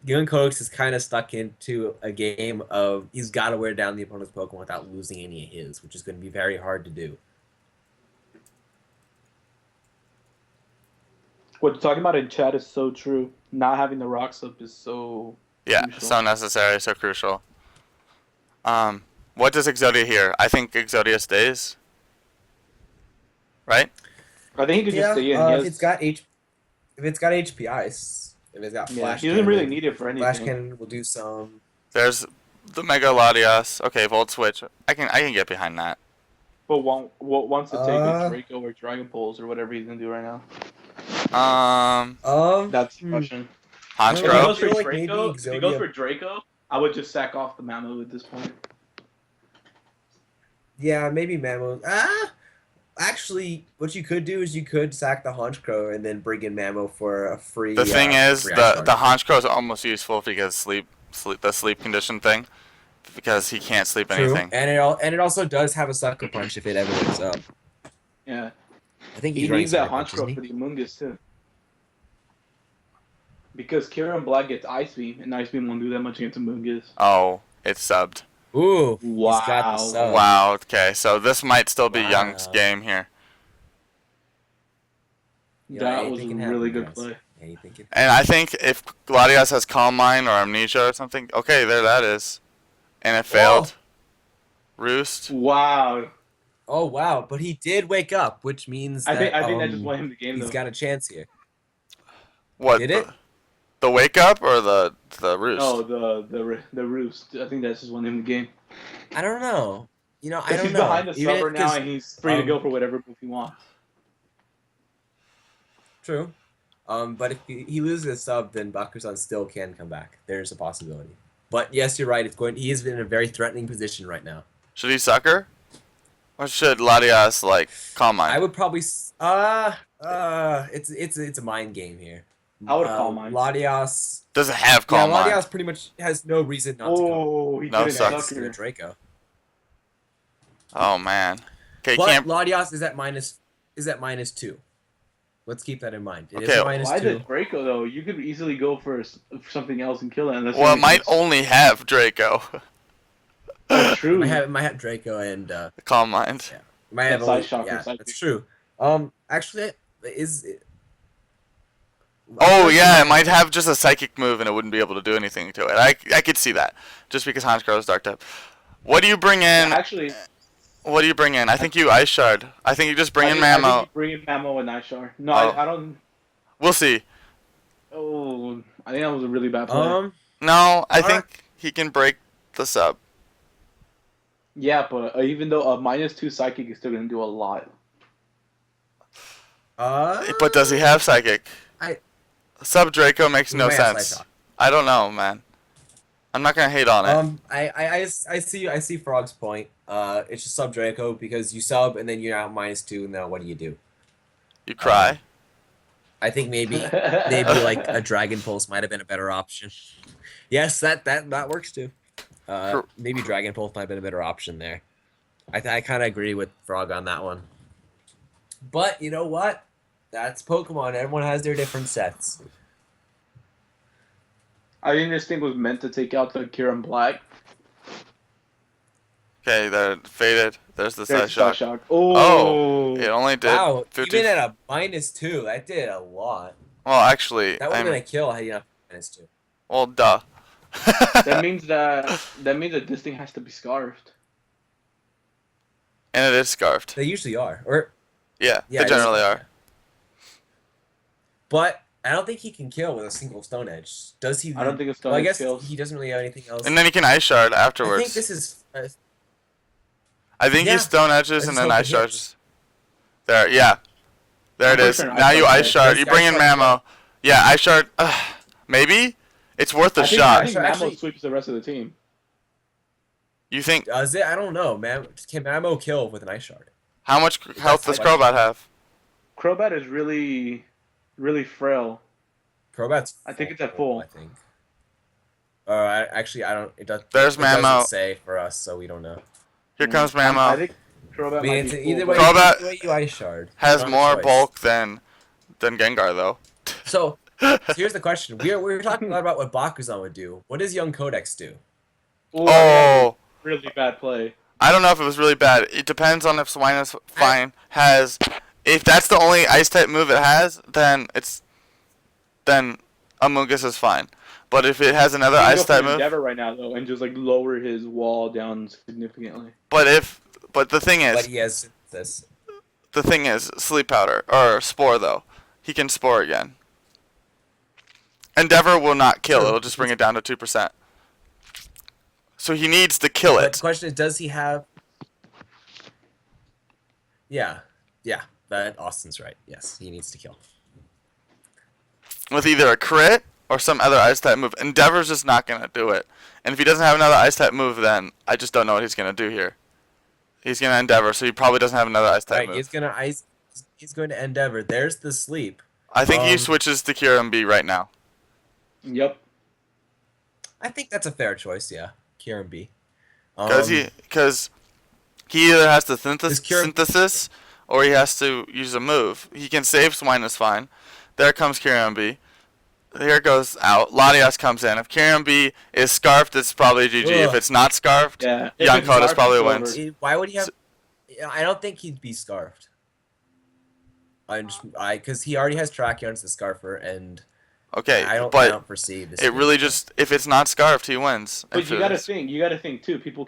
Young Codex is kind of stuck into a game of he's got to wear down the opponent's Pokemon without losing any of his, which is going to be very hard to do. What you're talking about in chat is so true. Not having the rocks up is so. Yeah, crucial. so necessary, so crucial. What does Exodia here? I think Exodia stays. Right? I think he could just stay in. if it's got HP Ice, if it's got Yeah, Flash, he doesn't really Cannon, need it for anything. Flash Cannon will do some. There's the Mega Latias. Okay, Volt Switch. I can get behind that. But wants to take Uh, a Draco or Dragon Pulse or whatever he's gonna do right now. That's the question. If he Honchkrow. goes for feel like maybe Draco, if he goes Exodia- for Draco, I would just sack off the Mamo at this point. Yeah, maybe Mamo. Actually, what you could do is you could sack the Honchkrow and then bring in Mamo for a free. The thing is, free the Ice Shard. Honchkrow is almost useful because the sleep condition thing. because he can't sleep True, anything. and it also does have a sucker punch if it ever wakes up. Yeah. I think He he's running needs that sucker punch, isn't Honchkrow he? for the Amoonguss too. Because Kieran Black gets Ice Beam, and Ice Beam won't do that much against Amoonguss. Oh, it's subbed. Ooh, he's got the Wow. sub. Wow. Okay, so this might still be Young's Wow. game here, You know, That was a anything can really happen, good guys. play. Anything can. and I think if Gladius has Calm Mind or Amnesia or something, okay, there that is, and it failed. Roost. Wow. Oh wow, but he did wake up, which means I that think that just won him the game he's though. got a chance here. What? Did it? The wake up or the roost? No, the Roost. I think that's just won him the game. I don't know. You know, I Because don't he's know. behind the Even summer now, 'cause- and he's free to um, go for whatever move he wants. True. But if he loses a sub, then Bakusan still can come back. There's a possibility. But yes, you're right. He is in a very threatening position right now. Should he sucker? Or should Latias like Calm Mind? I would probably it's a mind game here. I would Calm Mind. Latias. Does it have Yeah, Calm Mind? Latias pretty much has no reason not to come. Oh, he No did suck. a Next to the sucker. Draco. Oh man. Okay, But can't. Latias is at -2. Let's keep that in mind. It is Okay, a Why -2. the Draco though? You could easily go for something else and kill it. Unless Well, it you might only have Draco. Oh, true. It might have Draco and Calm Mind. yeah. It might have Side only, shock or yeah, side that's kick. true. Actually, is it? Oh yeah, it might have just a psychic move and it wouldn't be able to do anything to it. I could see that. Just because Honchkrow is dark type. What do you bring in? Actually, What do you bring in? I think you Ice Shard. I think you just bring in I Mamo. think you bring in Mamo and Nightshard. No, Oh. I don't. We'll see. Oh, I think that was a really bad play. No, I Alright. think he can break the sub. Yeah, but even though a -2 psychic is still gonna do a lot. But does he have psychic? I- Sub Draco makes He no might have sense. Psyshock. I don't know, man. I'm not gonna hate on it. I see Frog's point. It's just sub Draco because you sub and then you're out -2. Now what do you do? You cry. I think maybe like a Dragon Pulse might have been a better option. Yes, that works too. Maybe Dragon Pulse might have been a better option there. I kind of agree with Frog on that one. But you know what? That's Pokemon. Everyone has their different sets. I think this thing was meant to take out the Kieran Black. Okay, they're faded. There's the There's side shock. shock. Oh, Oh, it only did Wow, 50. even at a -2, that did a lot. Well, actually, That would have been a kill had you not -2. well, duh. that means that this thing has to be scarfed. And it is scarfed. They usually are, or Yeah, Yeah, they it is generally scarfed. are. but I don't think he can kill with a single Stone Edge. Does he? I don't think a Stone Well, I Edge guess kills. he doesn't really have anything else. And then he can Ice Shard I afterwards. think this is. I think Yeah. he Stone Edges I and just then hope it Ice Shards. hits. There, yeah. There it I'm is. pretty sure Now Ice you Shard Ice does. Shard. Does You bring in Ice Shard Mamo. Yeah, Ice Shard. Maybe? It's worth a I shot. think Actually- Mamo sweeps the rest of the team. You think, Does it? I don't know, man. Can Mamo kill with an Ice Shard? how much health does Crobat have? Crobat is really, really frail. Crobat's. I think it's at full. I think. Actually, I don't. It does. There's it doesn't Mamo. say for us, so we don't know. Here comes I Mamo. think Crobat I mean, might it's be either full. way. Crobat Either way you Ice Shard. Has Not a more choice. bulk than Gengar, though. So here's the question: we're talking a lot about what Bakuzan would do. What does Young Codex do? Ooh, that was Oh, a really bad play. I don't know if it was really bad. It depends on if Swinus Fine has. If that's the only Ice type move it has, then Amoonguss is fine. But if it has another He can Ice go for type move, Endeavor right now though, and just like lower his wall down significantly. but the thing But is, he has this. Sleep Powder or Spore though, he can Spore again. Endeavor will not kill; True. it'll just bring it down to 2%. So he needs to kill But it. the question is, does he have? Yeah. That Austin's right. Yes, he needs to kill. With either a crit or some other Ice type move. Endeavor's just not gonna do it. And if he doesn't have another Ice type move, then I just don't know what he's gonna do here. He's gonna Endeavor, so he probably doesn't have another Ice type Right. move. He's going to Endeavor. There's the sleep. I think he um, switches to Kyurem B right now. Yep. I think that's a fair choice. Yeah, Kieran B. Um, Because he either has to this cure. synthesis or he has to use a move. He can save Swine is fine. There comes Kyrian B. Here goes out. Latias comes in. If Kyrian B is scarfed, it's probably GG. If Ugh. it's not scarfed, Yeah, if Young it's Kodas scarf, probably it's wins. over. Why would he have? S- I don't think he'd be scarfed. Because he already has Trachyon as the scarfer, and Okay, I but don't foresee this. it really just if it's not scarfed, he wins. But If you it gotta is. think. You gotta think too. People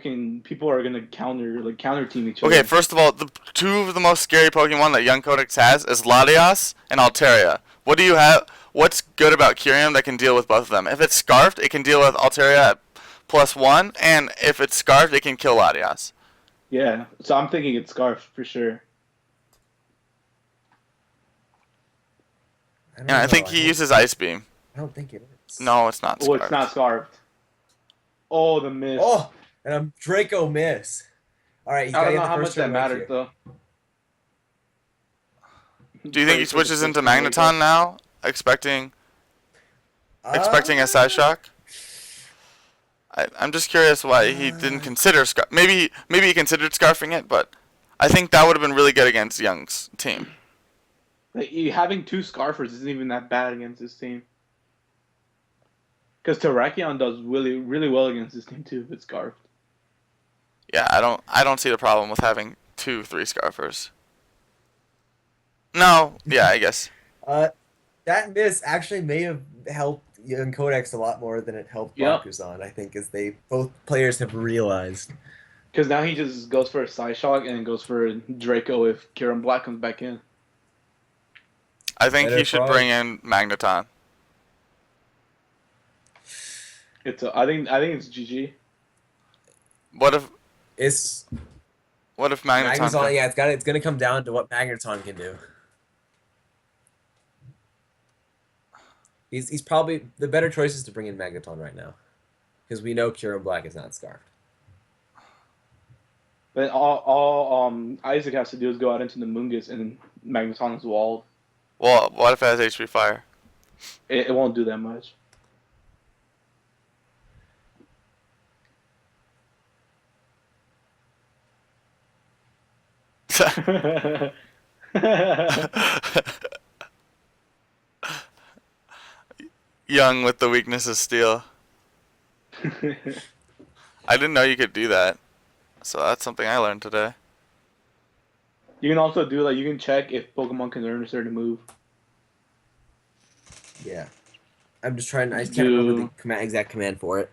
are gonna counter team each other. Okay, first of all, the two of the most scary Pokemon that Young Codex has is Latias and Altaria. What do you have? What's good about Kyurem that can deal with both of them? If it's scarfed, it can deal with Altaria at +1, and if it's scarfed, it can kill Latias. Yeah, so I'm thinking it's scarf for sure. And I think he uses Ice Beam. I don't think it is. No, it's not Oh, scarfed. it's not scarfed. Oh, the miss. Oh, and a Draco miss. All right, he's I gotta don't get know the how first much that turn right matters here. though. Do you think he switches into Magneton now, expecting a Side Shock? I'm just curious why he didn't consider scarf. Maybe he considered scarfing it, but I think that would have been really good against Young's team. Like, having two scarfers isn't even that bad against this team. Because Terrakion does really, really well against this team too if it's scarfed. Yeah, I don't see the problem with having 2-3 scarfers. No, yeah, I guess. That miss actually may have helped Young Codex a lot more than it helped Yep. Bakuzan, I think, as both players have realized. Because now he just goes for a side shock and goes for Draco if Kieran Black comes back in. I think Better he should frog. bring in Magneton. I think it's GG. What if It's Magneton? Magneton, yeah, it's gonna come down to what Magneton can do. He's probably the better choice is to bring in Magneton right now, because we know Kieran Black is not scarfed. But all Isaac has to do is go out into the Mungus and Magneton is walled. Well, what if it has HP Fire? It won't do that much. Young with the weakness of steel. I didn't know you could do that. So that's something I learned today. You can also do you can check if Pokemon can learn a certain move. Yeah, I'm just trying. I just can't remember the exact command for it.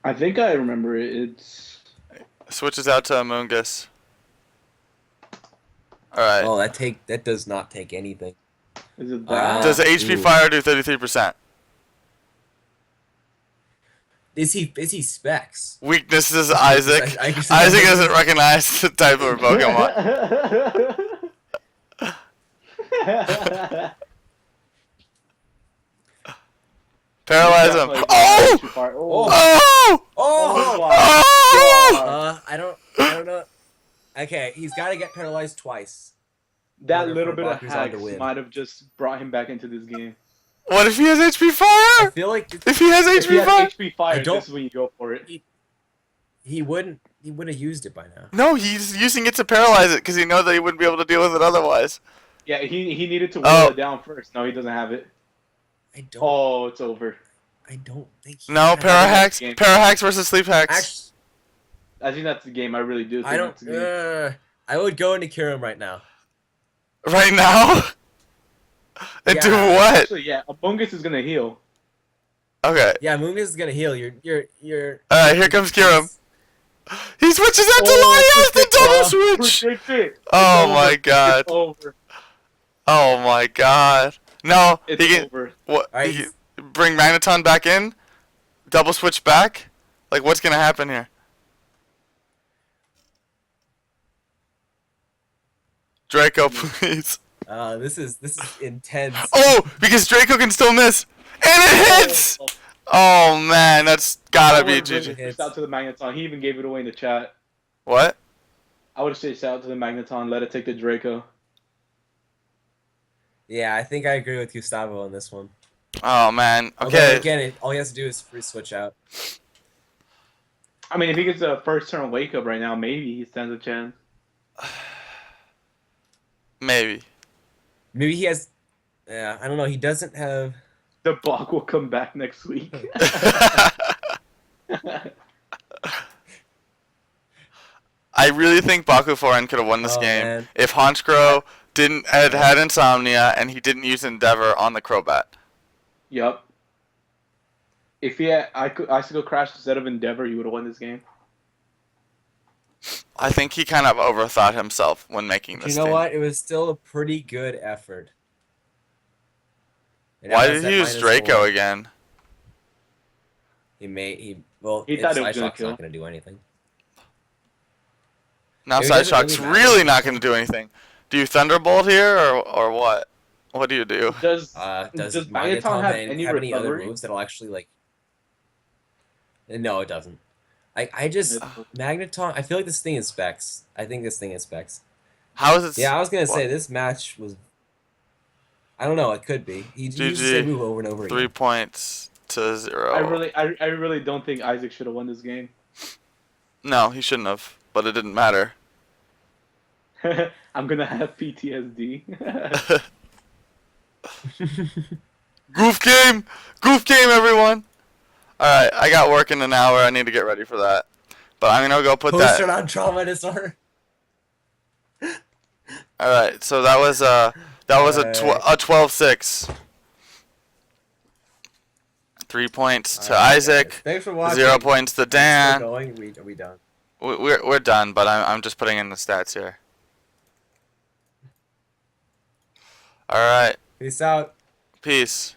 I think I remember it. It's Switches out to Amoonguss. Alright. Oh, that does not take anything. is it that? Does HP Ooh. Fire do 33%? Is he Specs? Weakness is Isaac. I guess Isaac doesn't recognize the type of Pokemon. Paralyze him. Oh! Oh! Oh! Oh! Oh! I don't know. Okay, he's got to get paralyzed twice. That order little for bit of Bakuzan hacks to win. might have just brought him back into this game. What if he has HP I Fire? feel like If he has If he HP has Fire? HP Fire, I don't- this is when you go for it. he wouldn't have used it by now. No, he's using it to paralyze it because he knows that he wouldn't be able to deal with it otherwise. Yeah, he needed to whittle Oh. it down first. No, he doesn't have it. I don't. Oh, it's over. I don't think. He No, has it. Parahacks. game. Parahacks versus Sleep Hacks. Actually, I think that's the game. I really do. Think I don't. That's the game. I would go into Kirim right now. Right now? And do Yeah. what? Actually, yeah, Amoonguss is gonna heal. Okay. Yeah, Moongus is gonna heal. You're. Alright, here comes Kirim. He switches out to Latias, the double switch! Predict it. Oh It's my over. god. It's over. Oh my god. No, It's he can over. what Alright, he can bring Magneton back in? Double switch back? Like what's gonna happen here? Draco, please. This is intense. Oh, because Draco can still miss. And it hits! Oh man, that's gotta be GG. Shout out to the Magneton. He even gave it away in the chat. What? I would have said shout out to the Magneton. Let it take the Draco. Yeah, I think I agree with Gustavo on this one. Oh man. Although, Okay. again, all he has to do is free switch out. I mean, if he gets a first turn wake up right now, maybe he stands a chance. Maybe. Maybe he has. Yeah, I don't know. He doesn't have. The block will come back next week. I really think Bakuforen could have won this Oh, game man. if Honchkrow didn't had insomnia and he didn't use Endeavor on the Crobat. Yup. If he had Icicle Crash instead of Endeavor, he would have won this game. I think he kind of overthought himself when making You this know team. what? It was still a pretty good effort. And now Why has did that he use -4. Draco again? Well, He if thought it was Psyshock's gonna kill. not going to do anything. Now Maybe it doesn't Sideshock's really matter. really not going to do anything. Do you Thunderbolt here or what? What do you do? Does Does Magneton Magneton have any have any other recovery? moves that'll actually like? No, it doesn't. I just Magneton. I feel like this thing is specs. I think this thing is specs. How is it? Yeah, I was gonna say what? this match was. I don't know. It could be. He uses the same move over and over 3 again. points to 0. I really don't think Isaac should have won this game. No, he shouldn't have. But it didn't matter. I'm gonna have PTSD. Goof game! Goof game, everyone! Alright, I got work in an hour. I need to get ready for that. But I'm going to go put Poster that... on trauma disorder. Alright, so that was a 12-6. 3 points to Alright, Isaac. guys. Thanks for watching. 0 points to Still Dan. going? Are we done? We're done, but I'm just putting in the stats here. Alright. Peace out. Peace.